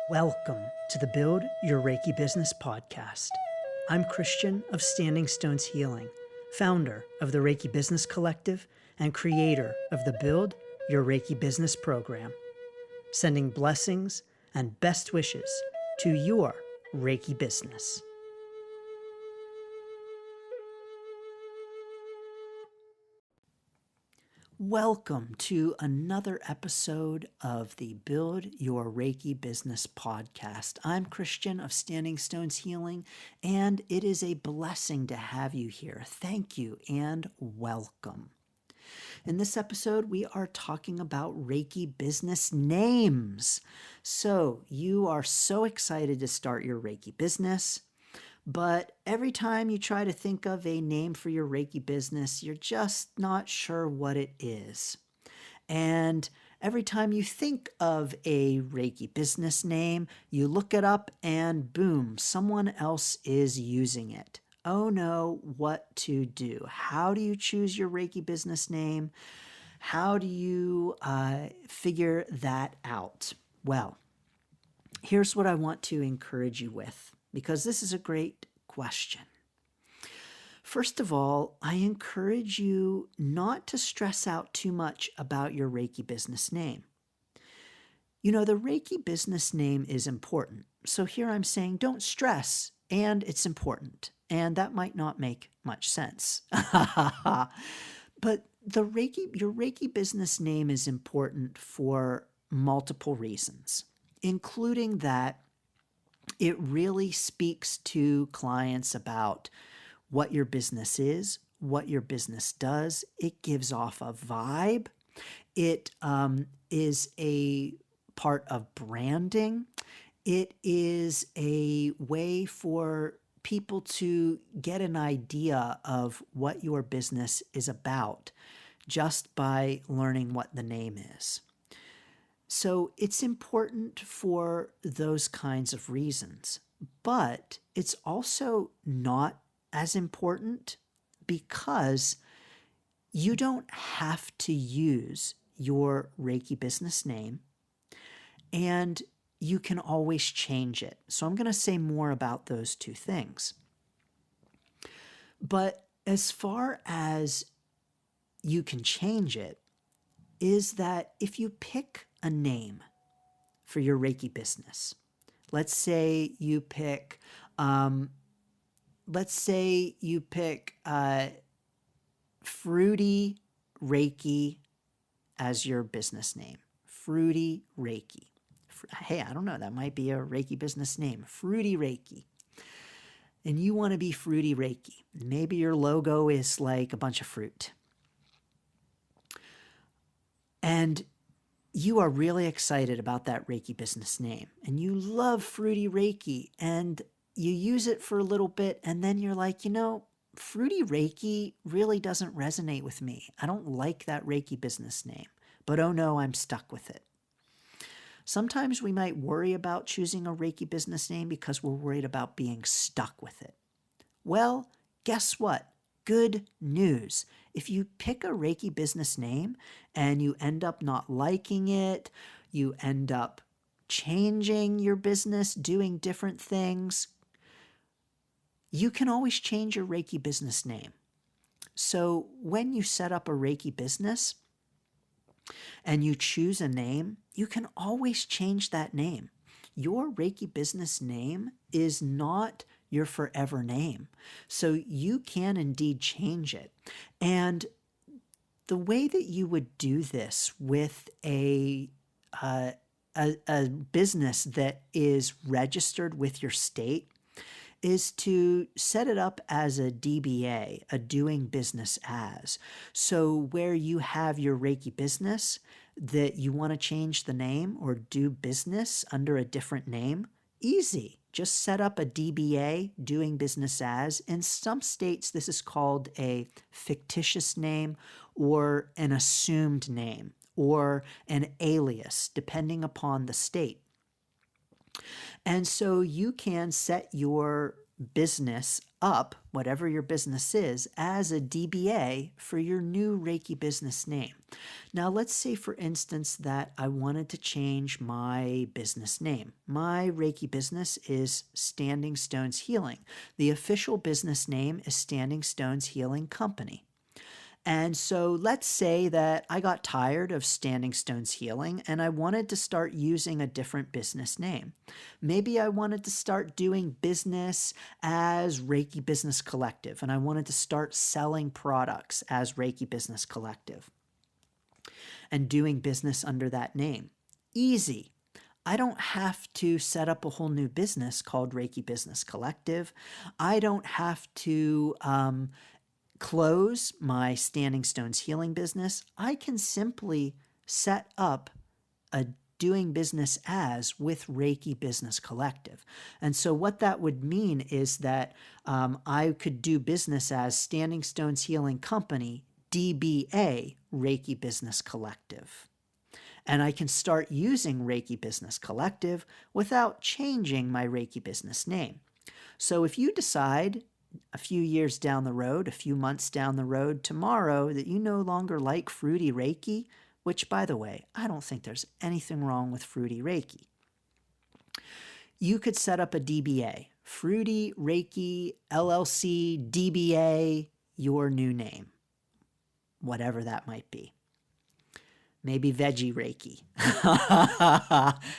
Welcome to the Build Your Reiki Business podcast. I'm Christian of Standing Stones Healing, founder of the Reiki Business Collective and creator of the Build Your Reiki Business program, sending blessings and best wishes to your Reiki business. Welcome to another episode of the Build Your Reiki Business podcast. I'm Christian of Standing Stones Healing, and it is a blessing to have you here. Thank you and welcome. In this episode, we are talking about Reiki business names. So you are so excited to start your Reiki business, but every time you try to think of a name for your Reiki business, you're just not sure what it is. And every time you think of a Reiki business name, you look it up and boom, someone else is using it. Oh no, what to do? How do you choose your Reiki business name? How do you figure that out? Well, here's what I want to encourage you with, because this is a great question. First of all, I encourage you not to stress out too much about your Reiki business name. You know, the Reiki business name is important. So here I'm saying don't stress, and it's important. And that might not make much sense. But your Reiki business name is important for multiple reasons, including that it really speaks to clients about what your business is, what your business does. It gives off a vibe. It is a part of branding. It is a way for people to get an idea of what your business is about just by learning what the name is. So it's important for those kinds of reasons, but it's also not as important because you don't have to use your Reiki business name, and you can always change it. So I'm going to say more about those two things. But as far as you can change it, is that if you pick a name for your Reiki business, let's say you pick Fruity Reiki as your business name. Fruity Reiki. Hey, I don't know, that might be a Reiki business name. Fruity Reiki. And you want to be Fruity Reiki. Maybe your logo is like a bunch of fruit. And you are really excited about that Reiki business name, and you love Fruity Reiki, and you use it for a little bit, and then you're like, you know, Fruity Reiki really doesn't resonate with me. I don't like that Reiki business name, but oh no, I'm stuck with it. Sometimes we might worry about choosing a Reiki business name because we're worried about being stuck with it. Well, guess what? Good news. If you pick a Reiki business name and you end up not liking it, you end up changing your business, doing different things, you can always change your Reiki business name. So when you set up a Reiki business and you choose a name, you can always change that name. Your Reiki business name is not your forever name. So you can indeed change it. And the way that you would do this with a business that is registered with your state is to set it up as a DBA, a doing business as. So where you have your Reiki business that you want to change the name or do business under a different name, easy. Just set up a DBA, doing business as. In some states, this is called a fictitious name or an assumed name or an alias, depending upon the state. And so you can set your business up whatever your business is, as a DBA for your new Reiki business name. Now, let's say, for instance, that I wanted to change my business name. My Reiki business is Standing Stones Healing. The official business name is Standing Stones Healing Company. And so let's say that I got tired of Standing Stones Healing and I wanted to start using a different business name. Maybe I wanted to start doing business as Reiki Business Collective, and I wanted to start selling products as Reiki Business Collective and doing business under that name. Easy. I don't have to set up a whole new business called Reiki Business Collective. I don't have to close my Standing Stones Healing business. I can simply set up a doing business as with Reiki Business Collective. And so what that would mean is that I could do business as Standing Stones Healing Company, DBA Reiki Business Collective. And I can start using Reiki Business Collective without changing my Reiki business name. So if you decide a few years down the road, a few months down the road, tomorrow, that you no longer like Fruity Reiki, which, by the way, I don't think there's anything wrong with Fruity Reiki, you could set up a DBA, Fruity Reiki LLC DBA, your new name, whatever that might be. Maybe Veggie Reiki.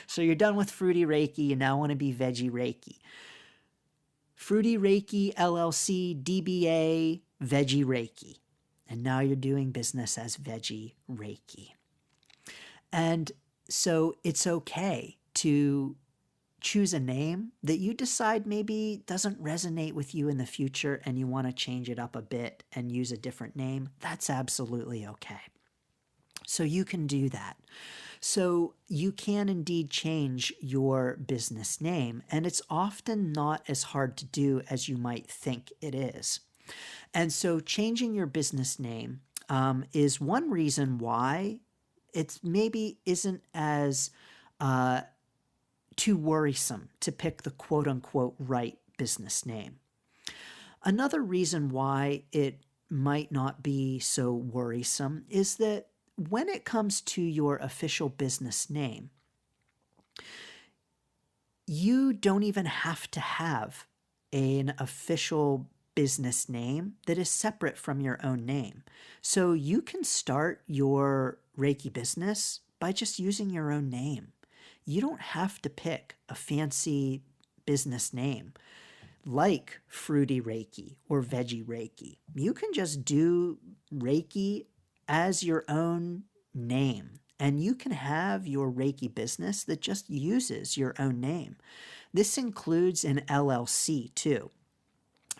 So you're done with Fruity Reiki, you now want to be Veggie Reiki. Fruity Reiki LLC DBA Veggie Reiki. And now you're doing business as Veggie Reiki. And so it's okay to choose a name that you decide maybe doesn't resonate with you in the future and you want to change it up a bit and use a different name. That's absolutely okay. So you can do that. So you can indeed change your business name, and it's often not as hard to do as you might think it is. And so changing your business name is one reason why it maybe isn't as too worrisome to pick the quote-unquote right business name. Another reason why it might not be so worrisome is that when it comes to your official business name, you don't even have to have an official business name that is separate from your own name. So you can start your Reiki business by just using your own name. You don't have to pick a fancy business name like Fruity Reiki or Veggie Reiki. You can just do Reiki as your own name, and you can have your Reiki business that just uses your own name. This includes an LLC too.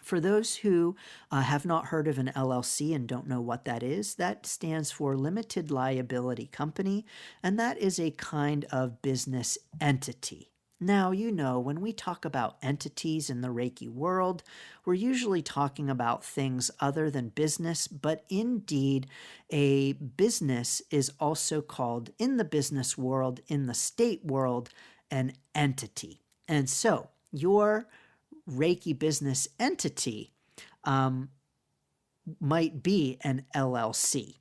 For those who have not heard of an LLC and don't know what that is, that stands for Limited Liability Company, and that is a kind of business entity. Now, you know, when we talk about entities in the Reiki world, we're usually talking about things other than business, but indeed, a business is also called, in the business world, in the state world, an entity. And so, your Reiki business entity might be an LLC.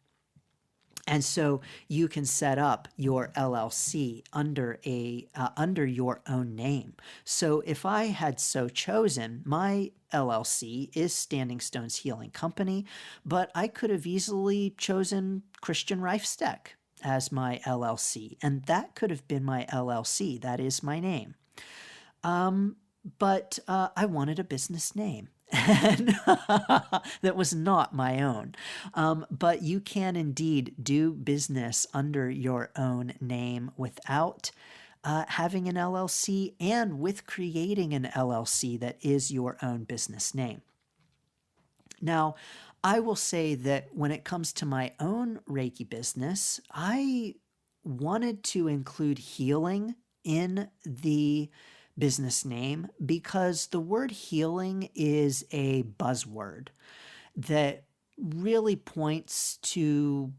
And so you can set up your LLC under your own name. So if I had so chosen, my LLC is Standing Stones Healing Company, but I could have easily chosen Christian Reifsteck as my LLC, and that could have been my LLC. That is my name. But I wanted a business name. And that was not my own. But you can indeed do business under your own name without having an LLC and with creating an LLC that is your own business name. Now, I will say that when it comes to my own Reiki business, I wanted to include healing in the business name because the word healing is a buzzword that really points to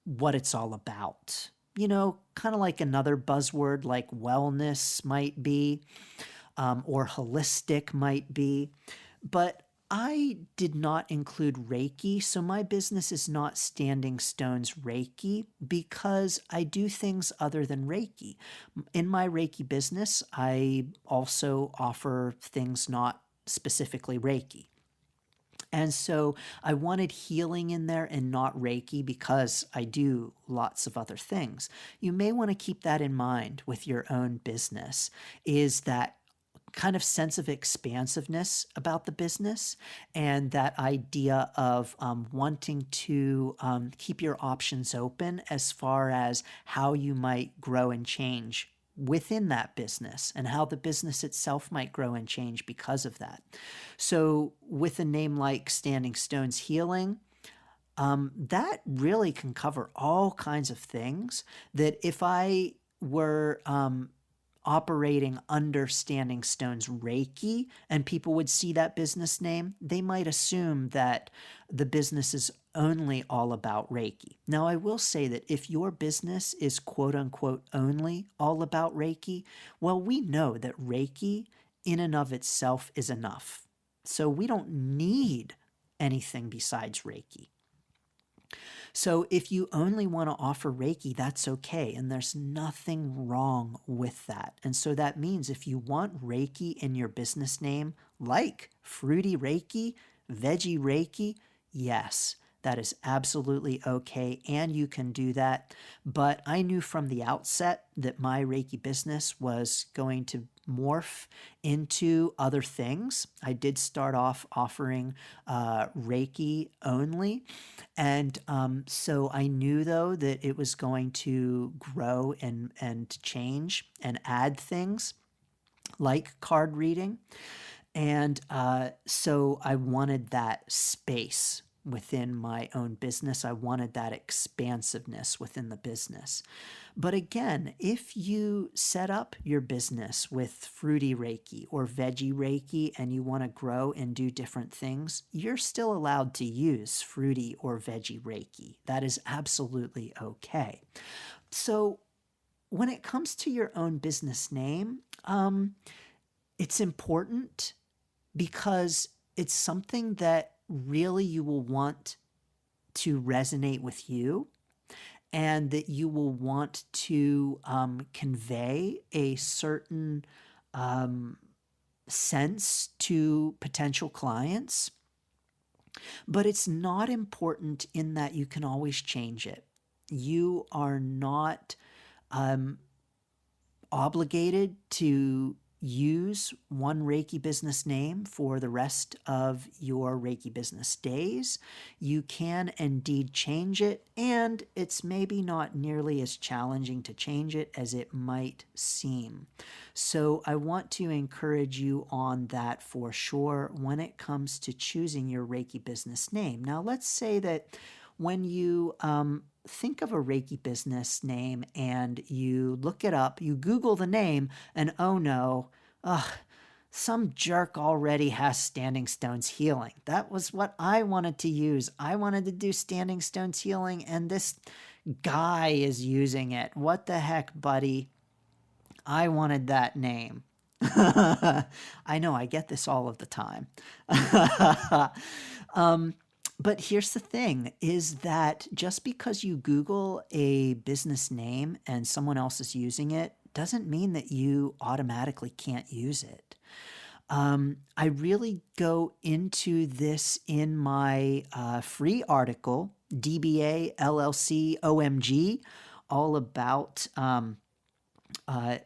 what it's all about. You know, kind of like another buzzword like wellness might be, or holistic might be. But I did not include Reiki, so my business is not Standing Stones Reiki because I do things other than Reiki. In my Reiki business, I also offer things not specifically Reiki. And so I wanted healing in there and not Reiki because I do lots of other things. You may want to keep that in mind with your own business, is that kind of sense of expansiveness about the business and that idea of wanting to keep your options open as far as how you might grow and change within that business and how the business itself might grow and change because of that. So, with a name like Standing Stones Healing, that really can cover all kinds of things that if I were operating under Standing Stones Reiki and people would see that business name, they might assume that the business is only all about Reiki. Now, I will say that if your business is quote unquote only all about Reiki, well, we know that Reiki in and of itself is enough. So we don't need anything besides Reiki. So if you only want to offer Reiki, that's okay. And there's nothing wrong with that. And so that means if you want Reiki in your business name, like Fruity Reiki, Veggie Reiki, yes, that is absolutely okay. And you can do that. But I knew from the outset that my Reiki business was going to morph into other things. I did start off offering Reiki only. And so I knew, though, that it was going to grow and change and add things like card reading. And so I wanted that space within my own business. I wanted that expansiveness within the business. But again, if you set up your business with Fruity Reiki or Veggie Reiki and you want to grow and do different things, you're still allowed to use Fruity or Veggie Reiki. That is absolutely okay. So when it comes to your own business name, it's important because it's something that really you will want to resonate with you and that you will want to convey a certain sense to potential clients. But it's not important in that you can always change it. You are not obligated to use one Reiki business name for the rest of your Reiki business days. You can indeed change it, and it's maybe not nearly as challenging to change it as it might seem. So I want to encourage you on that for sure when it comes to choosing your Reiki business name. Now, let's say that when you think of a Reiki business name and you look it up, you Google the name, and oh no, some jerk already has Standing Stones Healing. That was what I wanted to use. I wanted to do Standing Stones Healing, and this guy is using it. What the heck, buddy? I wanted that name. I know, I get this all of the time. But here's the thing, is that just because you Google a business name and someone else is using it doesn't mean that you automatically can't use it. I really go into this in my free article, DBA LLC OMG, all about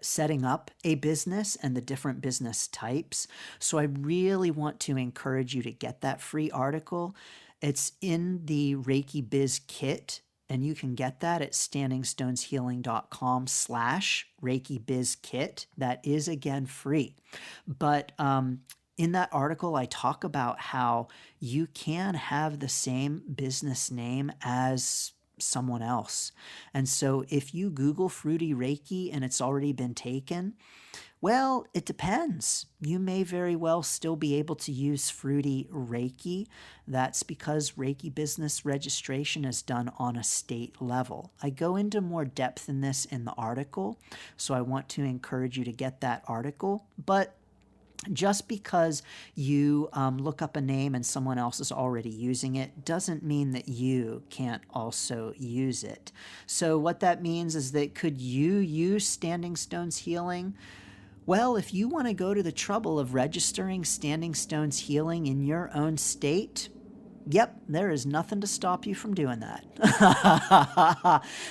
setting up a business and the different business types. So I really want to encourage you to get that free article. It's in the Reiki Biz Kit, and you can get that at standingstoneshealing.com/Reiki Biz Kit. That is, again, free. But in that article, I talk about how you can have the same business name as someone else. And so if you Google Fruity Reiki and it's already been taken, well, it depends. You may very well still be able to use Fruity Reiki. That's because Reiki business registration is done on a state level. I go into more depth in this in the article, so I want to encourage you to get that article. But Just because you look up a name and someone else is already using it doesn't mean that you can't also use it. So what that means is that could you use Standing Stones Healing? Well, if you want to go to the trouble of registering Standing Stones Healing in your own state, yep, there is nothing to stop you from doing that.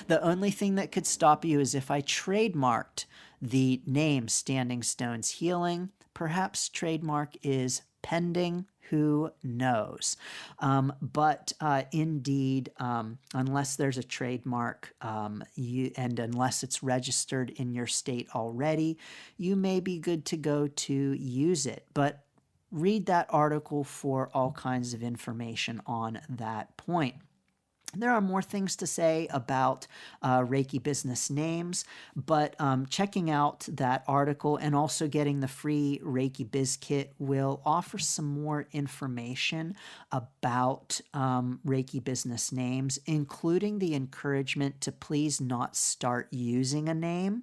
The only thing that could stop you is if I trademarked the name Standing Stones Healing. Perhaps trademark is pending. Who knows? But indeed, unless there's a trademark and unless it's registered in your state already, you may be good to go to use it. But read that article for all kinds of information on that point. There are more things to say about Reiki business names, but checking out that article and also getting the free Reiki Biz Kit will offer some more information about Reiki business names, including the encouragement to please not start using a name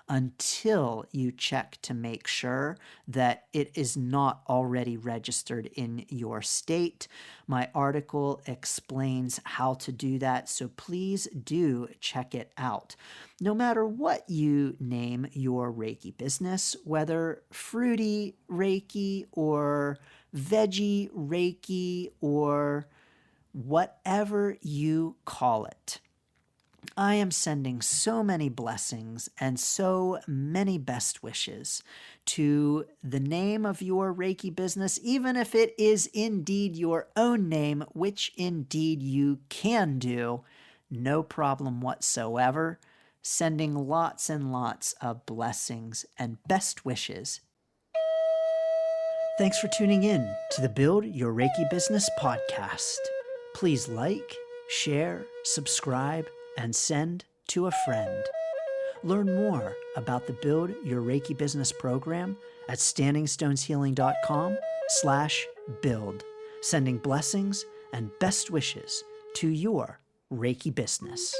until you check to make sure that it is not already registered in your state. My article explains how to do that, so please do check it out. No matter what you name your Reiki business, whether fruity Reiki or veggie Reiki or whatever you call it, I am sending so many blessings and so many best wishes to the name of your Reiki business, even if it is indeed your own name, which indeed you can do, no problem whatsoever. Sending lots and lots of blessings and best wishes. Thanks for tuning in to the Build Your Reiki Business podcast. Please like, share, subscribe, and send to a friend. Learn more about the Build Your Reiki Business program at standingstoneshealing.com/build, sending blessings and best wishes to your Reiki business.